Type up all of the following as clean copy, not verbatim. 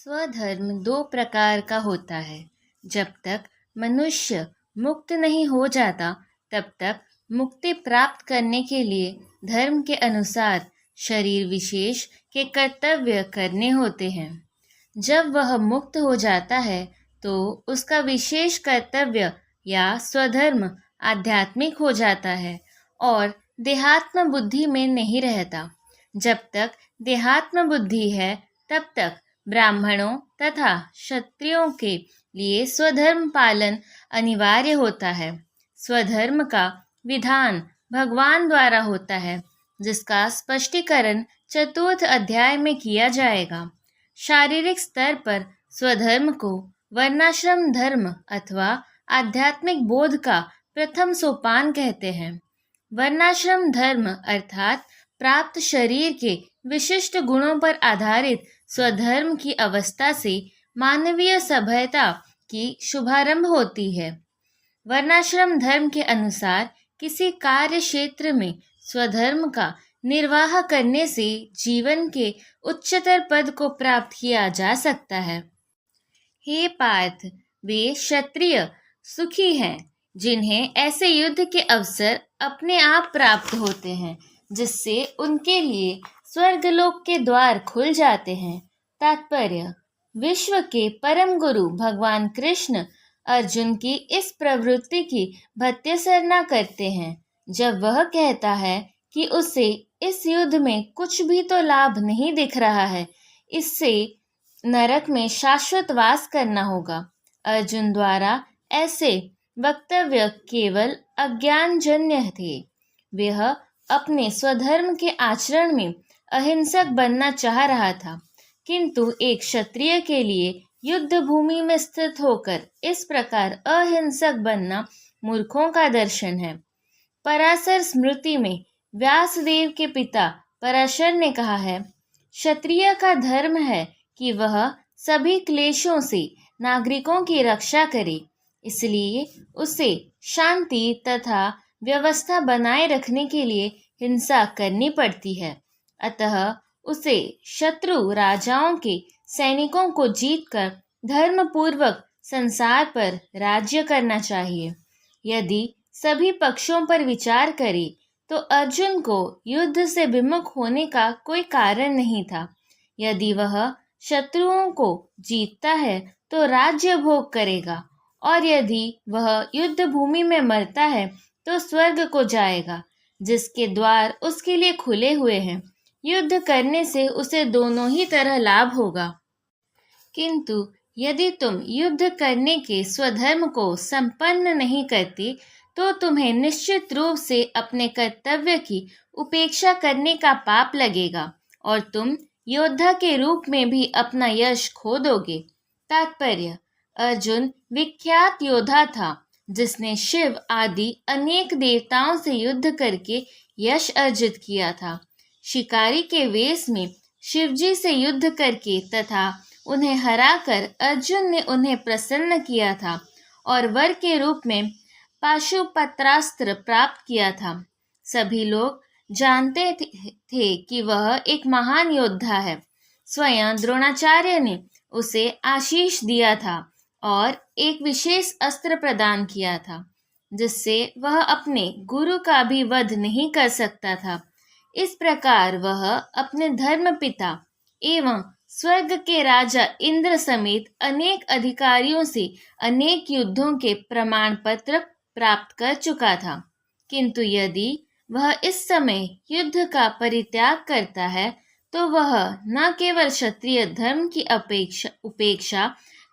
स्वधर्म दो प्रकार का होता है। जब तक मनुष्य मुक्त नहीं हो जाता तब तक मुक्ति प्राप्त करने के लिए धर्म के अनुसार शरीर विशेष के कर्तव्य करने होते हैं। जब वह मुक्त हो जाता है तो उसका विशेष कर्तव्य या स्वधर्म आध्यात्मिक हो जाता है और देहात्म बुद्धि में नहीं रहता। जब तक देहात्म बुद्धि है तब तक ब्राह्मणों तथा क्षत्रियों के लिए स्वधर्म पालन अनिवार्य होता है। स्वधर्म का विधान भगवान द्वारा होता है, जिसका स्पष्टीकरण चतुर्थ अध्याय में किया जाएगा। शारीरिक स्तर पर स्वधर्म को वर्णाश्रम धर्म अथवा आध्यात्मिक बोध का प्रथम सोपान कहते हैं। वर्णाश्रम धर्म अर्थात प्राप्त शरीर के विशिष्ट गुणों पर आधारित स्वधर्म की अवस्था से मानवीय सभ्यता की शुभारंभ होती है। वर्णाश्रम धर्म के अनुसार किसी कार्य क्षेत्र में स्वधर्म का निर्वाह करने से जीवन के उच्चतर पद को प्राप्त किया जा सकता है। हे पार्थ, वे क्षत्रिय सुखी हैं जिन्हें ऐसे युद्ध के अवसर अपने आप प्राप्त होते हैं, जिससे उनके लिए स्वर्गलोक के द्वार खुल जाते हैं। तात्पर्य: विश्व के परम गुरु भगवान कृष्ण अर्जुन की इस प्रवृत्ति की भत्सना करते हैं जब वह कहता है कि उसे इस युद्ध में कुछ भी तो लाभ नहीं दिख रहा है, इससे नरक में शाश्वत वास करना होगा। अर्जुन द्वारा ऐसे वक्तव्य केवल अज्ञानजन्य थे। वह अपने स्वधर्म के आचरण में अहिंसक बनना चाह रहा था, किंतु एक क्षत्रिय के लिए युद्ध भूमि में स्थित होकर इस प्रकार अहिंसक बनना मूर्खों का दर्शन है। पराशर स्मृति में व्यासदेव के पिता पराशर ने कहा है, क्षत्रिय का धर्म है कि वह सभी क्लेशों से नागरिकों की रक्षा करे, इसलिए उसे शांति तथा व्यवस्था बनाए रखने के लिए हिंसा करनी पड़ती है। अतः उसे शत्रु राजाओं के सैनिकों को जीतकर धर्मपूर्वक संसार पर राज्य करना चाहिए। यदि सभी पक्षों पर विचार करें तो अर्जुन को युद्ध से विमुख होने का कोई कारण नहीं था। यदि वह शत्रुओं को जीतता है तो राज्य भोग करेगा, और यदि वह युद्ध भूमि में मरता है तो स्वर्ग को जाएगा, जिसके द्वार उसके लिए खुले हुए हैं। युद्ध करने से उसे दोनों ही तरह लाभ होगा। किंतु यदि तुम युद्ध करने के स्वधर्म को संपन्न नहीं करते तो तुम्हें निश्चित रूप से अपने कर्तव्य की उपेक्षा करने का पाप लगेगा और तुम योद्धा के रूप में भी अपना यश खो दोगे। तात्पर्य: अर्जुन विख्यात योद्धा था जिसने शिव आदि अनेक देवताओं से युद्ध करके यश अर्जित किया था। शिकारी के वेश में शिवजी से युद्ध करके तथा उन्हें हराकर अर्जुन ने उन्हें प्रसन्न किया था और वर के रूप में पाशुपत्रास्त्र प्राप्त किया था। सभी लोग जानते थे कि वह एक महान योद्धा है। स्वयं द्रोणाचार्य ने उसे आशीष दिया था और एक विशेष अस्त्र प्रदान किया था, जिससे वह अपने गुरु का भी वध नहीं कर सकता था। इस प्रकार वह अपने धर्म पिता एवं स्वर्ग के राजा इंद्र समेत अनेक अधिकारियों से अनेक युद्धों के प्रमाण पत्र प्राप्त कर चुका था। किंतु यदि वह इस समय युद्ध का परित्याग करता है तो वह न केवल क्षत्रिय धर्म की उपेक्षा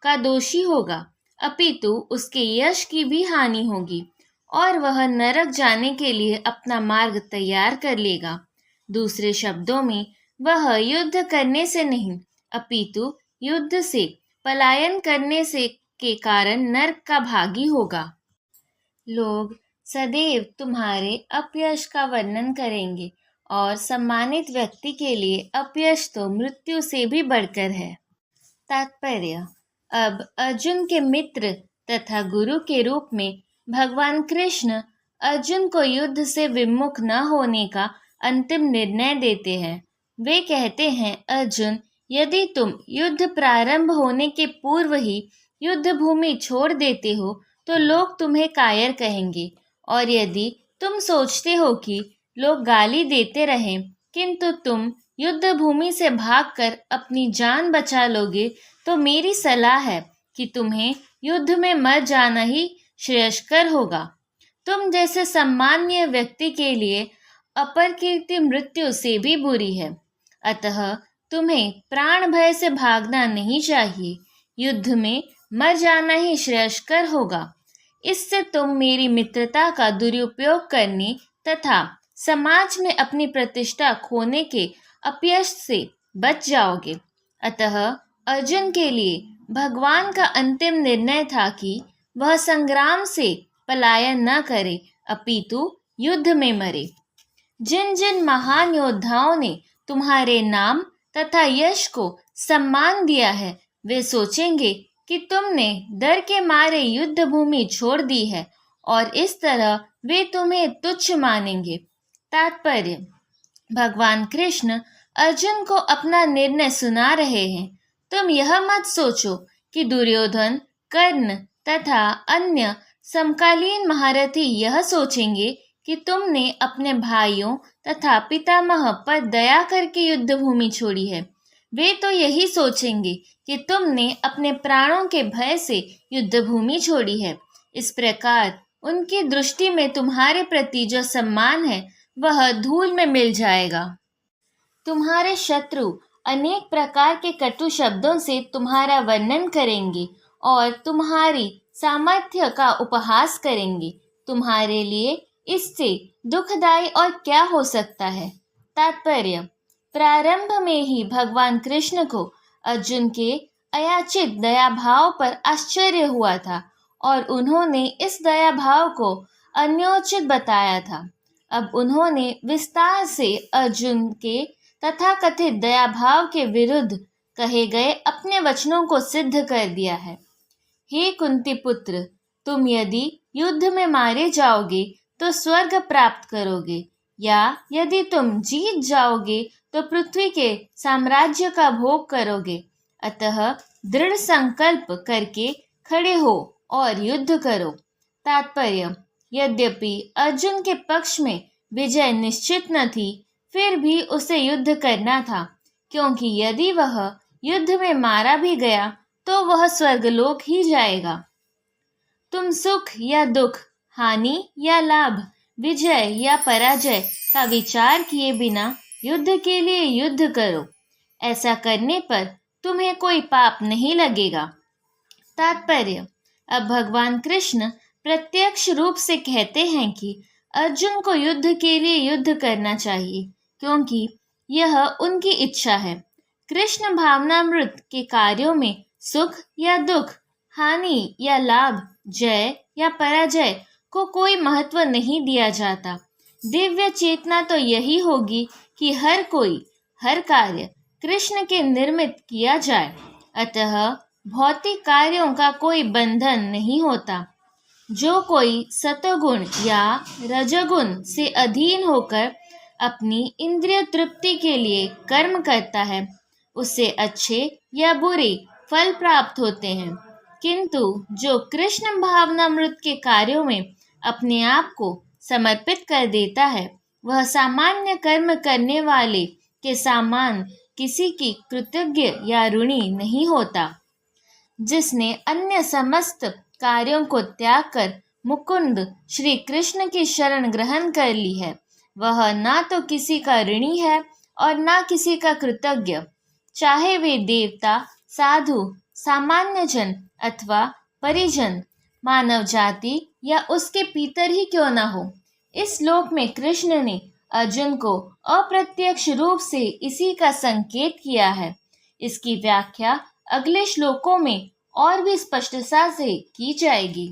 का दोषी होगा, अपितु उसके यश की भी हानि होगी और वह नरक जाने के लिए अपना मार्ग तैयार कर लेगा। दूसरे शब्दों में, वह युद्ध करने से नहीं अपितु युद्ध से पलायन करने से के कारण नरक का भागी होगा। लोग सदैव तुम्हारे अपयश का वर्णन करेंगे और सम्मानित व्यक्ति के लिए अपयश तो मृत्यु से भी बढ़कर है। तात्पर्य: अब अर्जुन के मित्र तथा गुरु के रूप में भगवान कृष्ण अर्जुन को युद्ध से विमुख न होने का अंतिम निर्णय देते हैं। वे कहते हैं, अर्जुन, यदि तुम युद्ध प्रारंभ होने के पूर्व ही युद्ध भूमि छोड़ देते हो तो लोग तुम्हें कायर कहेंगे, और यदि तुम सोचते हो कि लोग गाली देते रहें किंतु तुम युद्ध भूमि से भागकर अपनी जान बचा लोगे, तो मेरी सलाह है कि तुम्हें युद्ध में मर जाना ही श्रेयस्कर होगा। तुम जैसे सम्माननीय व्यक्ति के लिए अपरकीर्ति मृत्यु से भी बुरी है, अतः तुम्हें प्राण भय से भागना नहीं चाहिए। युद्ध में मर जाना ही श्रेयस्कर होगा। इससे तुम मेरी मित्रता का दुरुपयोग करने तथा समाज में अपनी प्रतिष्ठा खोने के अपयश से बच जाओगे। अतः अर्जुन के लिए भगवान का अंतिम निर्णय था कि वह संग्राम से पलायन न करे, अपितु युद्ध में मरे। जिन जिन महान योद्धाओं ने तुम्हारे नाम तथा यश को सम्मान दिया है, वे सोचेंगे कि तुमने डर के मारे युद्ध भूमि छोड़ दी है, और इस तरह वे तुम्हें तुच्छ मानेंगे। तात्पर्य: भगवान कृष्ण अर्जुन को अपना निर्णय सुना रहे हैं। तुम यह मत सोचो कि दुर्योधन, कर्ण तथा अन्य समकालीन महारथी यह सोचेंगे कि तुमने अपने भाइयों तथा पितामह पर दया करके युद्ध भूमि छोड़ी है। वे तो यही सोचेंगे कि तुमने अपने प्राणों के भय से युद्ध भूमि छोड़ी है। इस प्रकार उनकी दृष्टि में तुम्हारे प्रति जो सम्मान है वह धूल में मिल जाएगा। तुम्हारे शत्रु अनेक प्रकार के कटु शब्दों से तुम्हारा वर्णन करेंगे और तुम्हारी सामर्थ्य का उपहास करेंगे। तुम्हारे लिए इससे दुखदाई और क्या हो सकता है। तात्पर्य: प्रारंभ में ही भगवान कृष्ण को अर्जुन के अयाचित दया भाव पर आश्चर्य हुआ था और उन्होंने इस दया भाव को अन्योचित बताया था। अब उन्होंने विस्तार से अर्जुन के तथाकथित दया भाव के विरुद्ध कहे गए अपने वचनों को सिद्ध कर दिया है। हे कुंती पुत्र, तुम यदि युद्ध में मारे जाओगे तो स्वर्ग प्राप्त करोगे, या यदि तुम जीत जाओगे तो पृथ्वी के साम्राज्य का भोग करोगे। अतः दृढ़ संकल्प करके खड़े हो और युद्ध करो। तात्पर्य: यद्यपि अर्जुन के पक्ष में विजय निश्चित न थी, फिर भी उसे युद्ध करना था, क्योंकि यदि वह युद्ध में मारा भी गया तो वह स्वर्गलोक ही जाएगा। तुम सुख या दुख, हानि या लाभ, विजय या पराजय का विचार किए बिना युद्ध के लिए युद्ध करो। ऐसा करने पर तुम्हें कोई पाप नहीं लगेगा। तात्पर्य: अब भगवान कृष्ण प्रत्यक्ष रूप से कहते हैं कि अर्जुन को युद्ध के लिए युद्ध करना चाहिए, क्योंकि यह उनकी इच्छा है। कृष्ण भावनामृत के कार्यों में सुख या दुख, हानि या लाभ, जय या पराजय को कोई महत्व नहीं दिया जाता। दिव्य चेतना तो यही होगी कि हर कोई, हर कार्य कृष्ण के निर्मित किया जाए। अतः भौतिक कार्यों का कोई बंधन नहीं होता। जो कोई सतोगुण या रजोगुण से अधीन होकर अपनी इंद्रिय तृप्ति के लिए कर्म करता है, उससे अच्छे या बुरे फल प्राप्त होते हैं। किंतु जो कृष्ण भावनामृत के कार्यों में अपने आप को समर्पित कर देता है, वह सामान्य कर्म करने वाले के समान किसी की कृतज्ञ या ऋणी नहीं होता। जिसने अन्य समस्त कार्यों को त्याग कर मुकुंद श्री कृष्ण की शरण ग्रहण कर ली है, वह ना तो किसी का ऋणी है और ना किसी का कृतज्ञ, चाहे वे देवता, साधु, सामान्य जन अथवा परिजन, मानव जाति या उसके पितर ही क्यों ना हो। इस श्लोक में कृष्ण ने अर्जुन को अप्रत्यक्ष रूप से इसी का संकेत किया है। इसकी व्याख्या अगले श्लोकों में और भी स्पष्टता से की जाएगी।